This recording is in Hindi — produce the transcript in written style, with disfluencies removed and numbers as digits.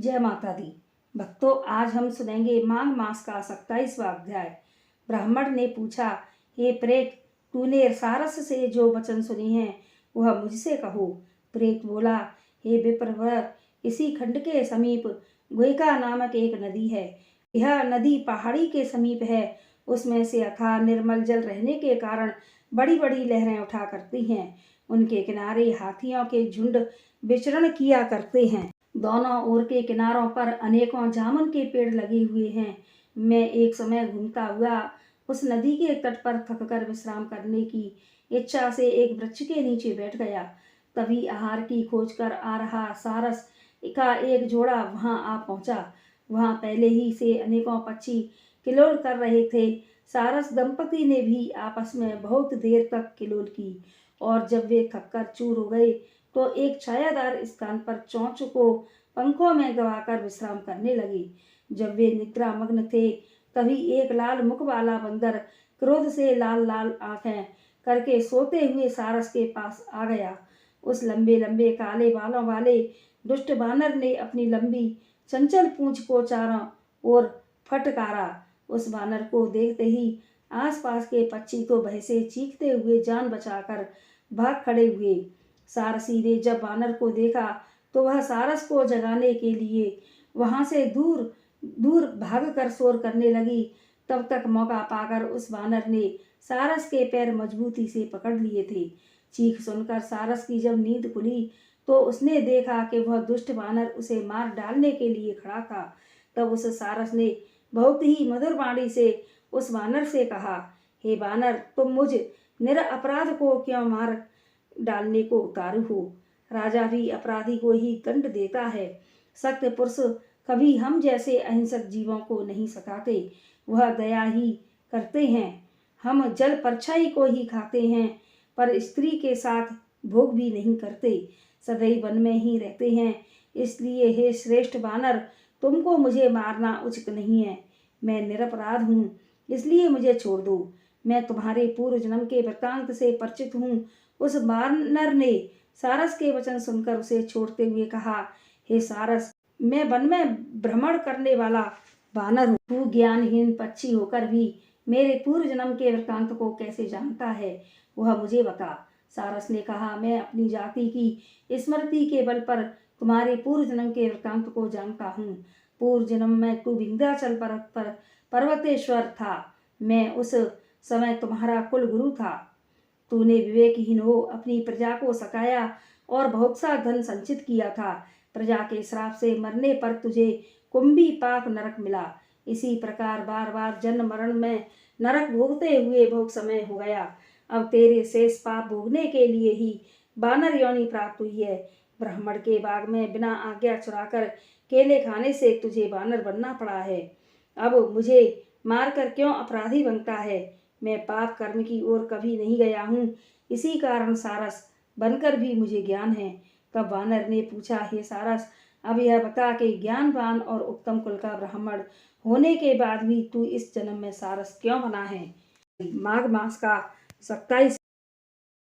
जय माता दी। भक्तों, आज हम सुनेंगे माघ मास का 27वां अध्याय। ब्राह्मण ने पूछा, हे प्रेत, तूने सारस से जो वचन सुने हैं वह मुझसे कहो। प्रेत बोला, हे विप्रवर, इसी खंड के समीप गोयका नामक एक नदी है। यह नदी पहाड़ी के समीप है। उसमें से अथाह निर्मल जल रहने के कारण बड़ी बड़ी लहरें उठा करती हैं। उनके किनारे हाथियों के झुंड विचरण किया करते हैं। दोनों ओर के किनारों पर अनेकों जामुन के पेड़ लगे हुए हैं। मैं एक समय घूमता हुआ उस नदी के तट पर थककर विश्राम करने की इच्छा से एक वृक्ष के नीचे बैठ गया। तभी आहार की खोज कर आ रहा सारस का एक जोड़ा वहां आ पहुंचा। वहां पहले ही से अनेकों पक्षी किलोल कर रहे थे। सारस दंपति ने भी आपस में बहुत देर तक किलोल की और जब वे थककर चूर हो गए तो एक छायादार स्थान पर चोंच को पंखों में दबाकर विश्राम करने लगे। जब वे निद्रा मग्न थे तभी एक लाल मुख वाला बंदर क्रोध से लाल लाल आंखें करके सोते हुए सारस के पास आ गया। उस लंबे लंबे काले बालों वाले दुष्ट बानर ने अपनी लंबी चंचल पूंछ को चारों ओर फटकारा। उस बानर को देखते ही आसपास के पक्षी तो भय से चीखते हुए जान बचाकर भाग खड़े हुए। सारसी ने जब बानर को देखा तो वह सारस को जगाने के लिए वहां से दूर दूर भागकर शोर करने लगी। तब तक मौका पाकर उस बानर ने सारस के पैर मजबूती से पकड़ लिए थे। चीख सुनकर सारस की जब नींद खुली तो उसने देखा कि वह दुष्ट बानर उसे मार डालने के लिए खड़ा था। तब उस सारस ने बहुत ही मधुर वाणी से उस बानर से कहा, हे बानर, तुम मुझ निरपराध को क्यों मार डालने को उतारू हो? राजा भी अपराधी को ही दंड देता है। सत्य पुरुष कभी हम जैसे अहिंसक जीवों को नहीं सताते, वह दया ही करते हैं। हम जल परछाई को ही खाते हैं पर स्त्री के साथ भोग भी नहीं करते, सदैव वन में ही रहते हैं। इसलिए हे श्रेष्ठ बानर, तुमको मुझे मारना उचित नहीं है। मैं निरपराध हूँ, इसलिए मुझे छोड़ दो। मैं तुम्हारे पूर्व जन्म के वृत्तांत से परिचित हूँ। उस बानर ने सारस के वचन सुनकर उसे छोड़ते हुए कहा, हे सारस, मैं वन में भ्रमण करने वाला बानर हूँ। तू ज्ञानहीन पक्षी होकर भी मेरे पूर्व जन्म के वृत्तांत को कैसे जानता है, वह मुझे बता। सारस ने कहा, मैं अपनी जाति की स्मृति के बल पर तुम्हारे पूर्व जन्म के वृत्तांत को जानता हूँ। पूर्व जन्म में तू विंध्याचल पर्वत पर पर्वतेश्वर था। मैं उस समय तुम्हारा कुल गुरु था। तूने विवेकहीन हो अपनी प्रजा को सताया और बहुत सा धन संचित किया था। प्रजा के श्राप से मरने पर तुझे कुंभी पाक नरक मिला। इसी प्रकार बार बार जन्म मरण में नरक भोगते हुए बहुत समय हो गया। अब तेरे शेष पाप भोगने के लिए ही बानर योनि प्राप्त हुई है। ब्राह्मण के बाग में बिना आज्ञा चुराकर केले खाने से तुझे बानर बनना पड़ा है। अब मुझे मारकर क्यों अपराधी बनता है? मैं पाप कर्म की ओर कभी नहीं गया हूँ, इसी कारण सारस बनकर भी मुझे ज्ञान है। तब बानर ने पूछा, हे सारस, अब यह बता कि ज्ञानवान और उत्तम कुल का ब्राह्मण होने के बाद भी तू इस जन्म में सारस क्यों बना है? माघ मास का 27